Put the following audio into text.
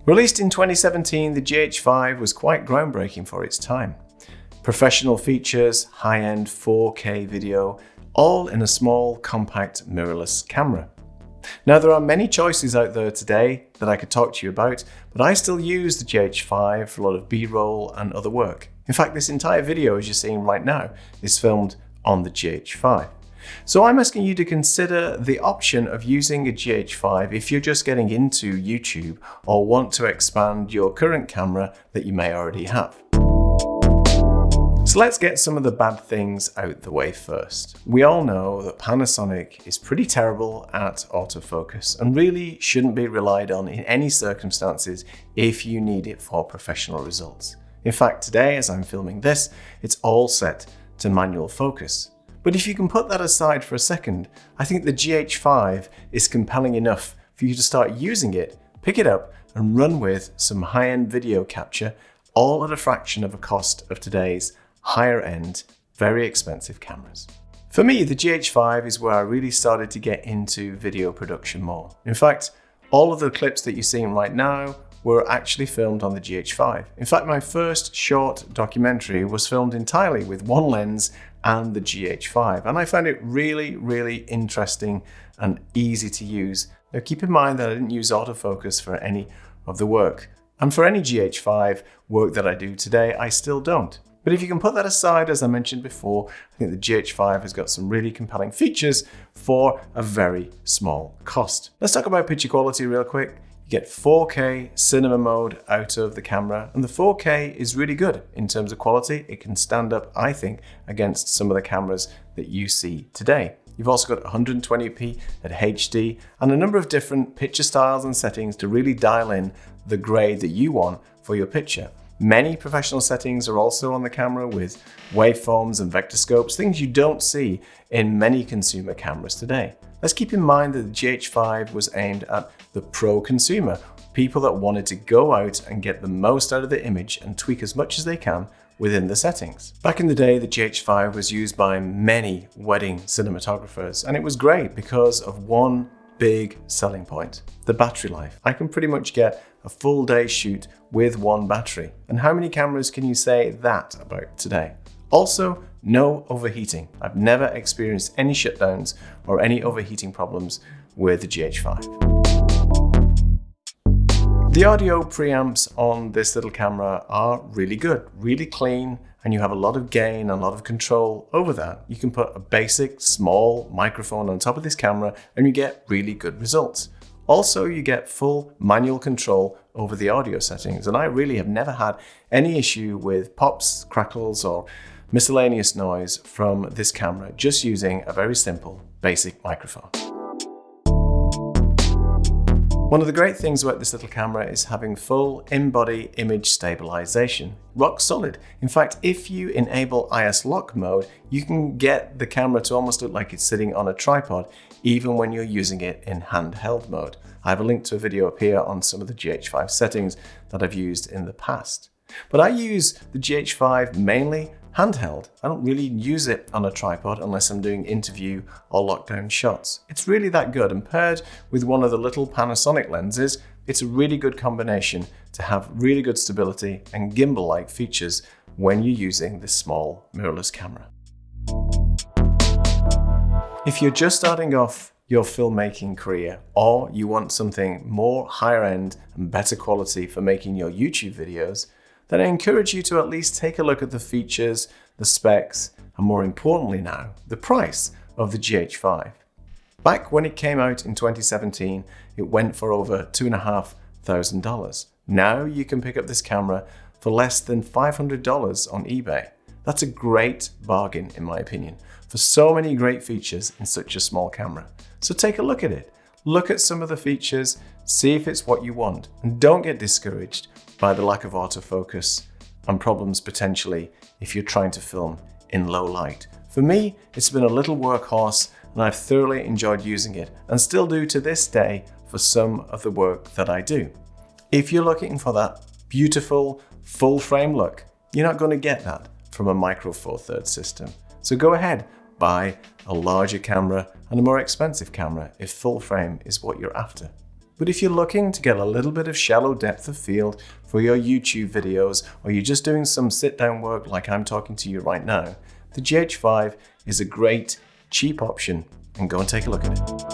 Released in 2017, the GH5 was quite groundbreaking for its time. Professional features, high-end 4K video, all in a small, compact, mirrorless camera. Now, there are many choices out there today that I could talk to you about, but I still use the GH5 for a lot of B-roll and other work. In fact, this entire video, as you're seeing right now, is filmed on the GH5. So I'm asking you to consider the option of using a GH5 if you're just getting into YouTube or want to expand your current camera that you may already have. So let's get some of the bad things out the way first. We all know that Panasonic is pretty terrible at autofocus and really shouldn't be relied on in any circumstances if you need it for professional results. In fact, today, as I'm filming this, it's all set to manual focus. But if you can put that aside for a second, I think the GH5 is compelling enough for you to start using it, pick it up, and run with some high-end video capture, all at a fraction of the cost of today's higher-end, very expensive cameras. For me, the GH5 is where I really started to get into video production more. In fact, all of the clips that you're seeing right now were actually filmed on the GH5. In fact, my first short documentary was filmed entirely with one lens and the GH5, and I found it really, really interesting and easy to use. Now, keep in mind that I didn't use autofocus for any of the work, and for any GH5 work that I do today, I still don't. But if you can put that aside, as I mentioned before, I think the GH5 has got some really compelling features for a very small cost. Let's talk about picture quality real quick. You get 4K cinema mode out of the camera, and the 4K is really good in terms of quality. It can stand up, I think, against some of the cameras that you see today. You've also got 120p at HD and a number of different picture styles and settings to really dial in the grade that you want for your picture. Many professional settings are also on the camera with waveforms and vector scopes, things you don't see in many consumer cameras today. Let's keep in mind that the GH5 was aimed at the pro consumer, people that wanted to go out and get the most out of the image and tweak as much as they can within the settings. Back in the day, the GH5 was used by many wedding cinematographers, and it was great because of one big selling point: the battery life. I can pretty much get a full day shoot with one battery. And how many cameras can you say that about today? Also, no overheating. I've never experienced any shutdowns or any overheating problems with the GH5. The audio preamps on this little camera are really good, really clean, and you have a lot of gain and a lot of control over that. You can put a basic small microphone on top of this camera and you get really good results. Also, you get full manual control over the audio settings, and I really have never had any issue with pops, crackles, or miscellaneous noise from this camera just using a very simple basic microphone. One of the great things about this little camera is having full in-body image stabilization. Rock solid. In fact, if you enable IS Lock mode, you can get the camera to almost look like it's sitting on a tripod, even when you're using it in handheld mode. I have a link to a video up here on some of the GH5 settings that I've used in the past. But I use the GH5 mainly handheld. I don't really use it on a tripod unless I'm doing interview or lockdown shots. It's really that good, and paired with one of the little Panasonic lenses, it's a really good combination to have really good stability and gimbal-like features when you're using this small mirrorless camera. If you're just starting off your filmmaking career, or you want something more higher end and better quality for making your YouTube videos, then I encourage you to at least take a look at the features, the specs, and more importantly now, the price of the GH5. Back when it came out in 2017, it went for over $2,500. Now you can pick up this camera for less than $500 on eBay. That's a great bargain, in my opinion, for so many great features in such a small camera. So take a look at it. Look at some of the features, see if it's what you want, and don't get discouraged by the lack of autofocus and problems potentially if you're trying to film in low light. For me, it's been a little workhorse, and I've thoroughly enjoyed using it and still do to this day for some of the work that I do. If you're looking for that beautiful full frame look, you're not going to get that from a Micro Four Thirds system. So go ahead, buy a larger camera and a more expensive camera if full frame is what you're after. But if you're looking to get a little bit of shallow depth of field for your YouTube videos, or you're just doing some sit-down work like I'm talking to you right now, the GH5 is a great, cheap option, and go and take a look at it.